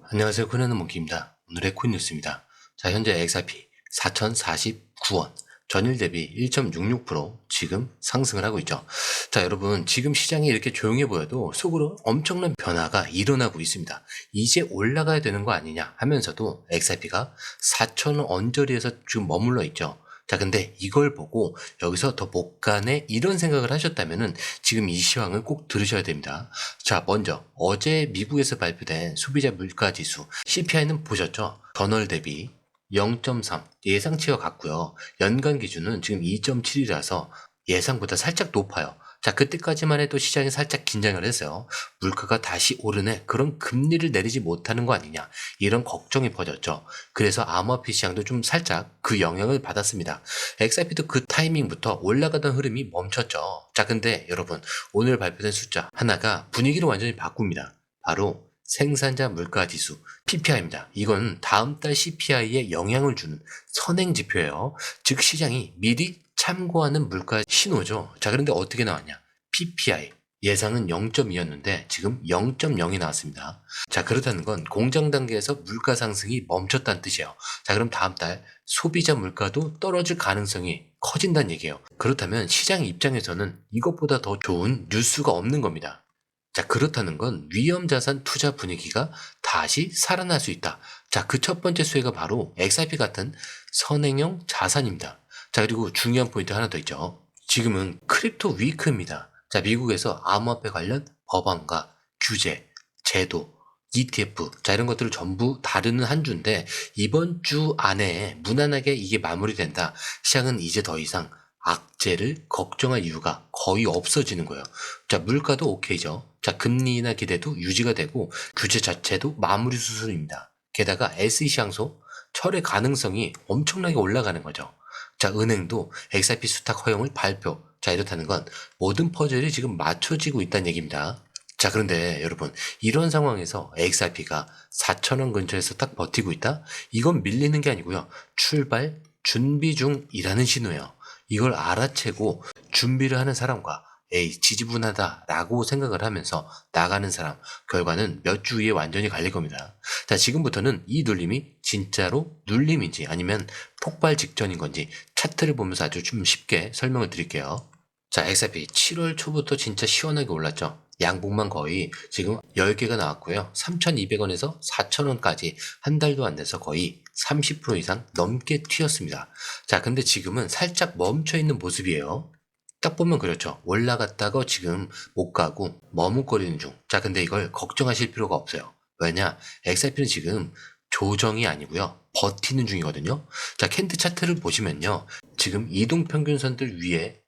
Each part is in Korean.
안녕하세요. 코인하는 몽키입니다. 오늘의 코인 뉴스입니다. 자, 현재 XRP 4,049원, 전일 대비 1.66% 지금 상승을 하고 있죠. 자, 여러분, 지금 시장이 이렇게 조용해 보여도 속으로 엄청난 변화가 일어나고 있습니다. 이제 올라가야 되는 거 아니냐 하면서도 XRP가 4,000원 언저리에서 지금 머물러 있죠. 자, 근데 이걸 보고 여기서 더 못 가네 이런 생각을 하셨다면은 지금 이 시황을 꼭 들으셔야 됩니다. 자, 먼저 어제 미국에서 발표된 소비자 물가 지수 CPI는 보셨죠? 전월 대비 0.3 예상치와 같고요. 연간 기준은 지금 2.7이라서 예상보다 살짝 높아요. 자, 그때까지만 해도 시장이 살짝 긴장을 했어요. 물가가 다시 오르네, 그런 금리를 내리지 못하는 거 아니냐, 이런 걱정이 퍼졌죠. 그래서 암호화폐 시장도 좀 살짝 그 영향을 받았습니다. XRP도 그 타이밍부터 올라가던 흐름이 멈췄죠. 자, 근데 여러분, 오늘 발표된 숫자 하나가 분위기를 완전히 바꿉니다. 바로 생산자 물가 지수 PPI입니다. 이건 다음 달 CPI에 영향을 주는 선행 지표예요. 즉 시장이 미리 참고하는 물가 신호죠. 자, 그런데 어떻게 나왔냐? PPI 예상은 0.2였는데 지금 0.0이 나왔습니다. 자, 그렇다는 건 공장 단계에서 물가 상승이 멈췄다는 뜻이에요. 자, 그럼 다음 달 소비자 물가도 떨어질 가능성이 커진다는 얘기예요. 그렇다면 시장 입장에서는 이것보다 더 좋은 뉴스가 없는 겁니다. 자, 그렇다는 건 위험자산 투자 분위기가 다시 살아날 수 있다. 자, 그 첫 번째 수혜가 바로 XRP 같은 선행형 자산입니다. 자, 그리고 중요한 포인트 하나 더 있죠. 지금은 크립토 위크입니다. 자, 미국에서 암호화폐 관련 법안과 규제, 제도, ETF, 자, 이런 것들을 전부 다루는 한 주인데 이번 주 안에 무난하게 이게 마무리된다. 시장은 이제 더 이상 악재를 걱정할 이유가 거의 없어지는 거예요. 자, 물가도 오케이죠. 자, 금리나 기대도 유지가 되고 규제 자체도 마무리 수순입니다. 게다가 SEC 항소 철회 가능성이 엄청나게 올라가는 거죠. 자, 은행도 XRP 수탁 허용을 발표. 자, 이렇다는 건 모든 퍼즐이 지금 맞춰지고 있다는 얘기입니다. 자, 그런데 여러분, 이런 상황에서 XRP가 4,000원 근처에서 딱 버티고 있다? 이건 밀리는 게 아니고요. 출발 준비 중이라는 신호예요. 이걸 알아채고 준비를 하는 사람과 에이, 지지분하다라고 생각을 하면서 나가는 사람, 결과는 몇 주 후에 완전히 갈릴 겁니다. 자, 지금부터는 이 눌림이 진짜로 눌림인지 아니면 폭발 직전인 건지 차트를 보면서 아주 좀 쉽게 설명을 드릴게요. 자, XRP 7월 초부터 진짜 시원하게 올랐죠. 양봉만 거의 지금 10개가 나왔고요. 3,200원에서 4,000원까지 한 달도 안 돼서 거의 30% 이상 넘게 튀었습니다. 자, 근데 지금은 살짝 멈춰있는 모습이에요. 딱 보면 그렇죠. 올라갔다가 지금 못 가고 머뭇거리는 중. 자, 근데 이걸 걱정하실 필요가 없어요. 왜냐? XRP는 지금 조정이 아니고요. 버티는 중이거든요. 자, 캔드 차트를 보시면요. 지금 이동평균선들 위에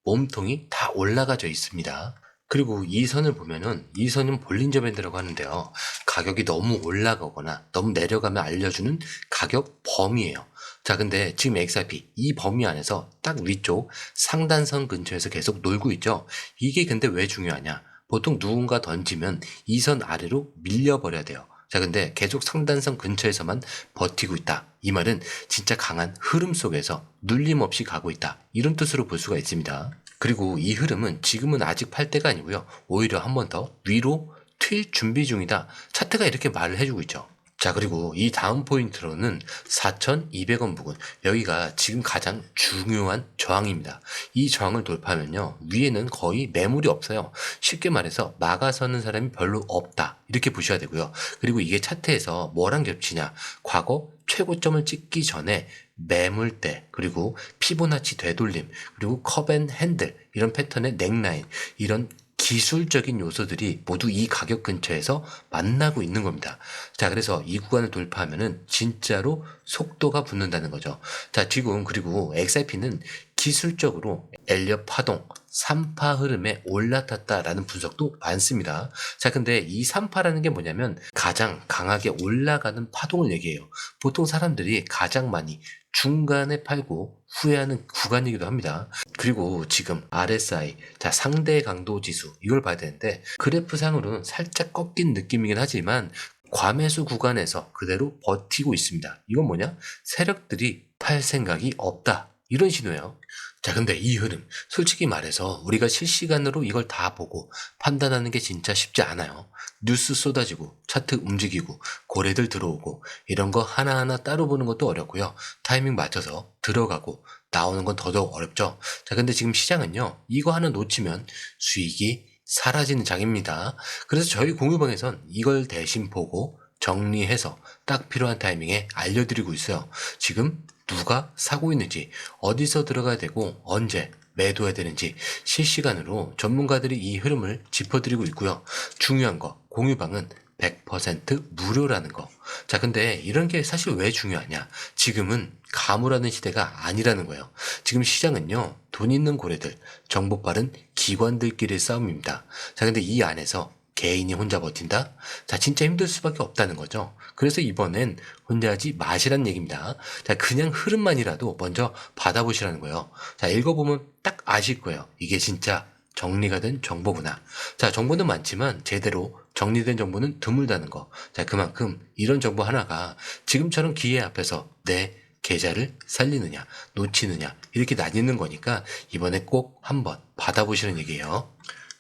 몸통이 다 올라가져 있습니다. 그리고 이 선을 보면은 이 선은 볼린저 밴드라고 하는데요. 가격이 너무 올라가거나 너무 내려가면 알려주는 가격 범위예요. 자, 근데 지금 XRP 이 범위 안에서 딱 위쪽 상단선 근처에서 계속 놀고 있죠. 이게 근데 왜 중요하냐? 보통 누군가 던지면 이 선 아래로 밀려버려야 돼요. 자, 근데 계속 상단선 근처에서만 버티고 있다. 이 말은 진짜 강한 흐름 속에서 눌림 없이 가고 있다. 이런 뜻으로 볼 수가 있습니다. 그리고 이 흐름은 지금은 아직 팔 때가 아니고요. 오히려 한 번 더 위로 튈 준비 중이다. 차트가 이렇게 말을 해주고 있죠. 자, 그리고 이 다음 포인트로는 4,200원 부근, 여기가 지금 가장 중요한 저항입니다. 이 저항을 돌파하면요, 위에는 거의 매물이 없어요. 쉽게 말해서 막아서는 사람이 별로 없다, 이렇게 보셔야 되고요. 그리고 이게 차트에서 뭐랑 겹치냐, 과거 최고점을 찍기 전에 매물대, 그리고 피보나치 되돌림, 그리고 컵앤 핸들, 이런 패턴의 넥라인, 이런 기술적인 요소들이 모두 이 가격 근처에서 만나고 있는 겁니다. 자, 그래서 이 구간을 돌파하면은 진짜로 속도가 붙는다는 거죠. 자, 지금 그리고 XRP는 기술적으로 엘리엇 파동, 3파 흐름에 올라탔다라는 분석도 많습니다. 자, 근데 이 3파라는 게 뭐냐면 가장 강하게 올라가는 파동을 얘기해요. 보통 사람들이 가장 많이 중간에 팔고 후회하는 구간이기도 합니다. 그리고 지금 RSI, 자, 상대 강도 지수, 이걸 봐야 되는데 그래프상으로는 살짝 꺾인 느낌이긴 하지만 과매수 구간에서 그대로 버티고 있습니다. 이건 뭐냐? 세력들이 팔 생각이 없다, 이런 신호예요. 자, 근데 이 흐름, 솔직히 말해서 우리가 실시간으로 이걸 다 보고 판단하는 게 진짜 쉽지 않아요. 뉴스 쏟아지고, 차트 움직이고, 고래들 들어오고, 이런 거 하나하나 따로 보는 것도 어렵고요. 타이밍 맞춰서 들어가고, 나오는 건 더더욱 어렵죠. 자, 근데 지금 시장은요, 이거 하나 놓치면 수익이 사라지는 장입니다. 그래서 저희 공유방에선 이걸 대신 보고 정리해서 딱 필요한 타이밍에 알려드리고 있어요. 지금 누가 사고 있는지, 어디서 들어가야 되고 언제 매도해야 되는지 실시간으로 전문가들이 이 흐름을 짚어드리고 있고요. 중요한 거, 공유방은 100% 무료라는 거. 자, 근데 이런 게 사실 왜 중요하냐? 지금은 가물하는 시대가 아니라는 거예요. 지금 시장은요, 돈 있는 고래들, 정보 빠른 기관들끼리의 싸움입니다. 자, 근데 이 안에서 개인이 혼자 버틴다? 자, 진짜 힘들 수밖에 없다는 거죠. 그래서 이번엔 혼자 하지 마시란 얘기입니다. 자, 그냥 흐름만이라도 먼저 받아보시라는 거예요. 자, 읽어보면 딱 아실 거예요. 이게 진짜 정리가 된 정보구나. 자, 정보는 많지만 제대로 정리된 정보는 드물다는 거. 자, 그만큼 이런 정보 하나가 지금처럼 기회 앞에서 내 계좌를 살리느냐, 놓치느냐, 이렇게 나뉘는 거니까 이번에 꼭 한번 받아보시는 얘기예요.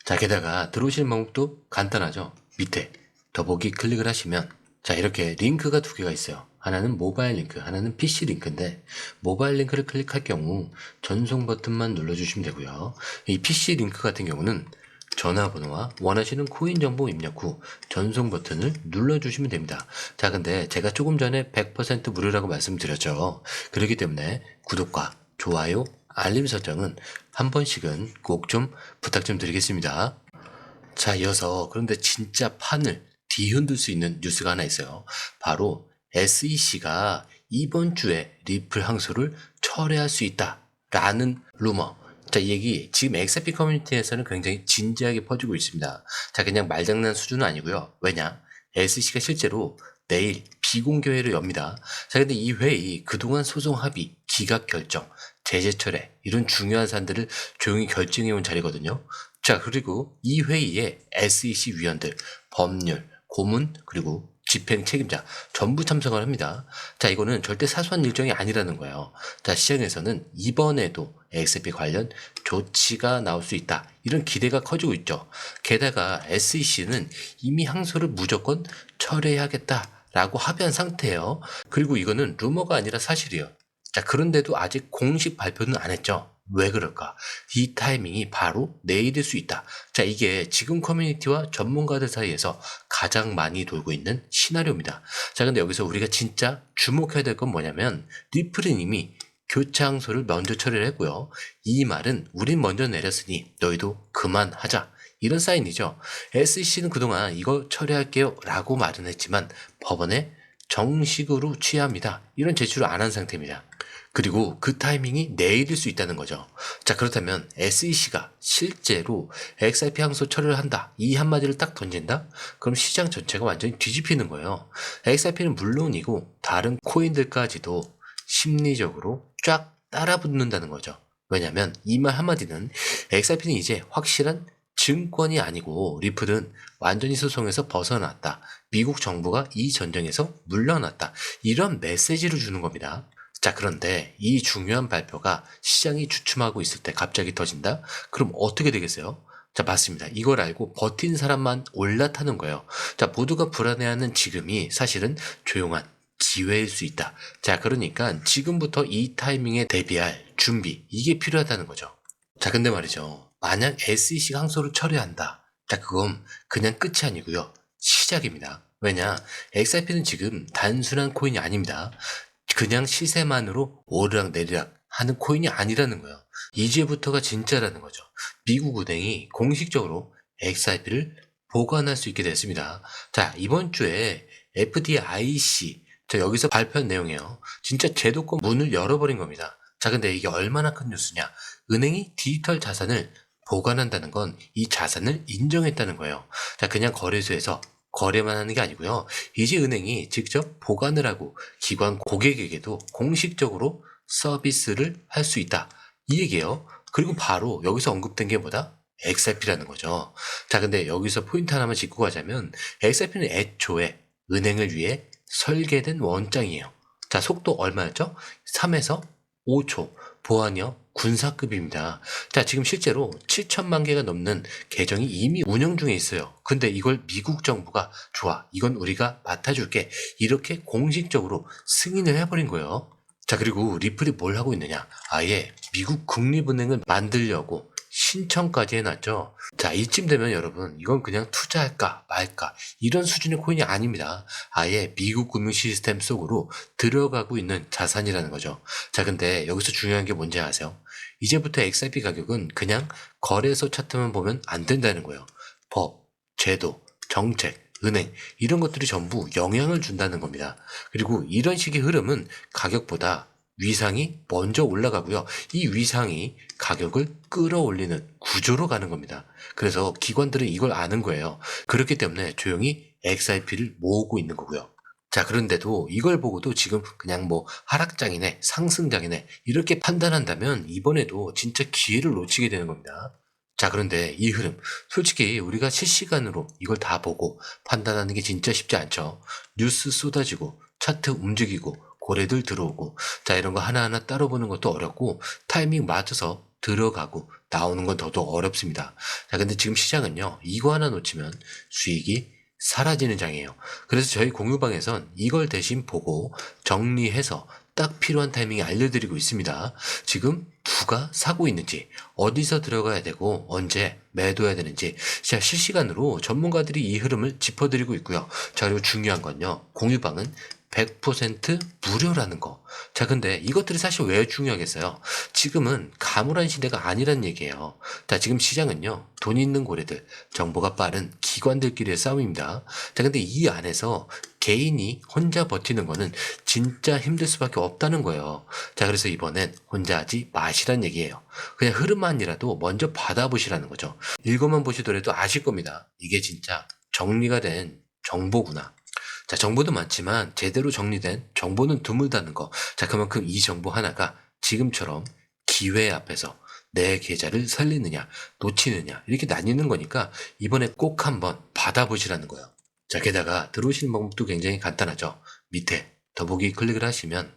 자, 게다가 들어오실 방법도 간단하죠. 밑에 더보기 클릭을 하시면 자, 이렇게 링크가 두 개가 있어요. 하나는 모바일 링크, 하나는 PC 링크인데 모바일 링크를 클릭할 경우 전송 버튼만 눌러주시면 되고요. 이 PC 링크 같은 경우는 전화번호와 원하시는 코인 정보 입력 후 전송 버튼을 눌러주시면 됩니다. 자, 근데 제가 조금 전에 100% 무료라고 말씀드렸죠. 그렇기 때문에 구독과 좋아요, 알림 설정은 한 번씩은 꼭 좀 부탁 좀 드리겠습니다. 자, 이어서 그런데 진짜 판을 뒤흔들 수 있는 뉴스가 하나 있어요. 바로 SEC가 이번 주에 리플 항소를 철회할 수 있다라는 루머. 자, 이 얘기 지금 XRP 커뮤니티에서는 굉장히 진지하게 퍼지고 있습니다. 자, 그냥 말장난 수준은 아니고요. 왜냐? SEC가 실제로 내일 비공개회를 엽니다. 자, 근데 이 회의 그동안 소송 합의, 기각 결정, 제재 철회 이런 중요한 사안들을 조용히 결정해온 자리거든요. 자, 그리고 이 회의에 SEC 위원들, 법률, 고문, 그리고 집행 책임자 전부 참석을 합니다. 자, 이거는 절대 사소한 일정이 아니라는 거예요. 자, 시장에서는 이번에도 XRP 관련 조치가 나올 수 있다. 이런 기대가 커지고 있죠. 게다가 SEC는 이미 항소를 무조건 철회해야겠다라고 합의한 상태예요. 그리고 이거는 루머가 아니라 사실이에요. 자, 그런데도 아직 공식 발표는 안 했죠. 왜 그럴까? 이 타이밍이 바로 내일일 수 있다. 자, 이게 지금 커뮤니티와 전문가들 사이에서 가장 많이 돌고 있는 시나리오입니다. 자, 근데 여기서 우리가 진짜 주목해야 될 건 뭐냐면 리플은 이미 교체 항소를 먼저 처리를 했고요. 이 말은 우린 먼저 내렸으니 너희도 그만하자. 이런 사인이죠. SEC는 그동안 이거 처리할게요 라고 말은 했지만 법원에 정식으로 취합니다. 이런 제출을 안 한 상태입니다. 그리고 그 타이밍이 내일일 수 있다는 거죠. 자, 그렇다면 SEC가 실제로 XRP 항소 처리를 한다. 이 한마디를 딱 던진다? 그럼 시장 전체가 완전히 뒤집히는 거예요. XRP는 물론이고 다른 코인들까지도 심리적으로 쫙 따라붙는다는 거죠. 왜냐면 이 말 한마디는 XRP는 이제 확실한 증권이 아니고 리플은 완전히 소송에서 벗어났다. 미국 정부가 이 전쟁에서 물러났다. 이런 메시지를 주는 겁니다. 자, 그런데 이 중요한 발표가 시장이 주춤하고 있을 때 갑자기 터진다? 그럼 어떻게 되겠어요? 자, 맞습니다. 이걸 알고 버틴 사람만 올라타는 거예요. 자, 모두가 불안해하는 지금이 사실은 조용한 기회일 수 있다. 자, 그러니까 지금부터 이 타이밍에 대비할 준비, 이게 필요하다는 거죠. 자, 근데 말이죠. 만약 SEC가 항소를 처리한다. 자, 그건 그냥 끝이 아니고요. 시작입니다. 왜냐? XRP는 지금 단순한 코인이 아닙니다. 그냥 시세만으로 오르락내리락 하는 코인이 아니라는 거예요. 이제부터가 진짜라는 거죠. 미국 은행이 공식적으로 XRP를 보관할 수 있게 됐습니다. 자, 이번 주에 FDIC, 자, 여기서 발표한 내용이에요. 진짜 제도권 문을 열어버린 겁니다. 자, 근데 이게 얼마나 큰 뉴스냐. 은행이 디지털 자산을 보관한다는 건 이 자산을 인정했다는 거예요. 자, 그냥 거래소에서 거래만 하는 게 아니고요. 이제 은행이 직접 보관을 하고 기관 고객에게도 공식적으로 서비스를 할 수 있다. 이 얘기예요. 그리고 바로 여기서 언급된 게 뭐다? XRP라는 거죠. 자, 근데 여기서 포인트 하나만 짚고 가자면 XRP는 애초에 은행을 위해 설계된 원장이에요. 자, 속도 얼마였죠? 3에서 5초. 보안이요? 군사급입니다. 자, 지금 실제로 7천만 개가 넘는 계정이 이미 운영 중에 있어요. 근데 이걸 미국 정부가 좋아, 이건 우리가 맡아줄게, 이렇게 공식적으로 승인을 해버린 거예요. 자, 그리고 리플이 뭘 하고 있느냐, 아예 미국 국립은행을 만들려고 신청까지 해놨죠. 자, 이쯤 되면 여러분, 이건 그냥 투자할까 말까 이런 수준의 코인이 아닙니다. 아예 미국 금융 시스템 속으로 들어가고 있는 자산이라는 거죠. 자, 근데 여기서 중요한 게 뭔지 아세요? 이제부터 XRP 가격은 그냥 거래소 차트만 보면 안 된다는 거예요. 법, 제도, 정책, 은행, 이런 것들이 전부 영향을 준다는 겁니다. 그리고 이런 식의 흐름은 가격보다 위상이 먼저 올라가고요. 이 위상이 가격을 끌어올리는 구조로 가는 겁니다. 그래서 기관들은 이걸 아는 거예요. 그렇기 때문에 조용히 XRP를 모으고 있는 거고요. 자, 그런데도 이걸 보고도 지금 그냥 뭐 하락장이네, 상승장이네, 이렇게 판단한다면 이번에도 진짜 기회를 놓치게 되는 겁니다. 자, 그런데 이 흐름, 솔직히 우리가 실시간으로 이걸 다 보고 판단하는 게 진짜 쉽지 않죠. 뉴스 쏟아지고, 차트 움직이고, 고래들 들어오고, 자, 이런 거 하나하나 따로 보는 것도 어렵고, 타이밍 맞춰서 들어가고 나오는 건 더더욱 어렵습니다. 자, 근데 지금 시장은요, 이거 하나 놓치면 수익이 사라지는 장이에요. 그래서 저희 공유방에선 이걸 대신 보고 정리해서 딱 필요한 타이밍에 알려드리고 있습니다. 지금 누가 사고 있는지, 어디서 들어가야 되고 언제 매도해야 되는지 진짜 실시간으로 전문가들이 이 흐름을 짚어드리고 있고요. 자, 그리고 중요한 건요, 공유방은 100% 무료라는 거. 자, 근데 이것들이 사실 왜 중요하겠어요? 지금은 가물한 시대가 아니란 얘기예요. 자, 지금 시장은요, 돈 있는 고래들, 정보가 빠른 기관들끼리의 싸움입니다. 자, 근데 이 안에서 개인이 혼자 버티는 거는 진짜 힘들 수밖에 없다는 거예요. 자, 그래서 이번엔 혼자 하지 마시란 얘기예요. 그냥 흐름만이라도 먼저 받아보시라는 거죠. 읽어만 보시더라도 아실 겁니다. 이게 진짜 정리가 된 정보구나. 자, 정보도 많지만 제대로 정리된 정보는 드물다는 거. 자, 그만큼 이 정보 하나가 지금처럼 기회 앞에서 내 계좌를 살리느냐, 놓치느냐, 이렇게 나뉘는 거니까 이번에 꼭 한번 받아보시라는 거예요. 자, 게다가 들어오시는 방법도 굉장히 간단하죠. 밑에 더보기 클릭을 하시면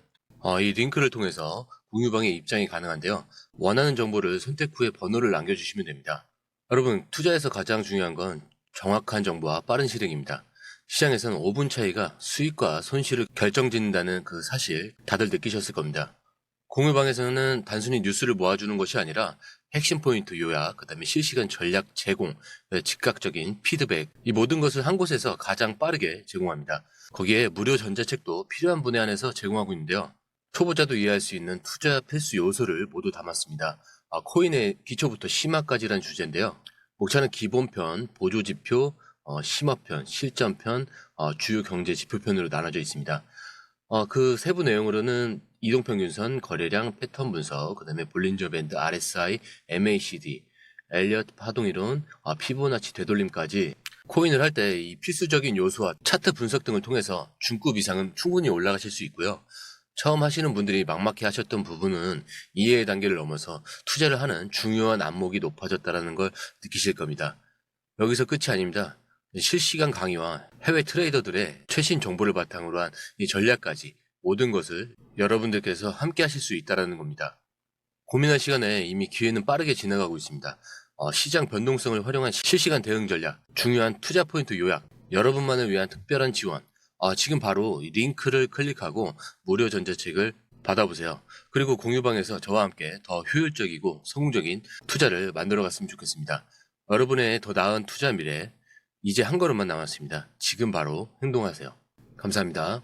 이 링크를 통해서 공유방에 입장이 가능한데요. 원하는 정보를 선택 후에 번호를 남겨주시면 됩니다. 여러분, 투자에서 가장 중요한 건 정확한 정보와 빠른 실행입니다. 시장에서는 5분 차이가 수익과 손실을 결정짓는다는 그 사실 다들 느끼셨을 겁니다. 공유방에서는 단순히 뉴스를 모아주는 것이 아니라 핵심 포인트 요약, 그 다음에 실시간 전략 제공, 즉각적인 피드백, 이 모든 것을 한 곳에서 가장 빠르게 제공합니다. 거기에 무료 전자책도 필요한 분에 한해서 제공하고 있는데요. 초보자도 이해할 수 있는 투자 필수 요소를 모두 담았습니다. 코인의 기초부터 심화까지란 주제인데요. 목차는 기본편, 보조지표, 심화편, 실전편, 주요 경제 지표편으로 나눠져 있습니다. 그 세부 내용으로는 이동평균선, 거래량, 패턴 분석, 그 다음에 볼린저 밴드, RSI, MACD, 엘리엇 파동이론, 피보나치 되돌림까지 코인을 할 때 이 필수적인 요소와 차트 분석 등을 통해서 중급 이상은 충분히 올라가실 수 있고요. 처음 하시는 분들이 막막해 하셨던 부분은 이해의 단계를 넘어서 투자를 하는 중요한 안목이 높아졌다는 걸 느끼실 겁니다. 여기서 끝이 아닙니다. 실시간 강의와 해외 트레이더들의 최신 정보를 바탕으로 한 이 전략까지 모든 것을 여러분들께서 함께 하실 수 있다는 겁니다. 고민할 시간에 이미 기회는 빠르게 지나가고 있습니다. 시장 변동성을 활용한 실시간 대응 전략, 중요한 투자 포인트 요약, 여러분만을 위한 특별한 지원, 지금 바로 이 링크를 클릭하고 무료 전자책을 받아보세요. 그리고 공유방에서 저와 함께 더 효율적이고 성공적인 투자를 만들어 갔으면 좋겠습니다. 여러분의 더 나은 투자 미래, 이제 한 걸음만 남았습니다. 지금 바로 행동하세요. 감사합니다.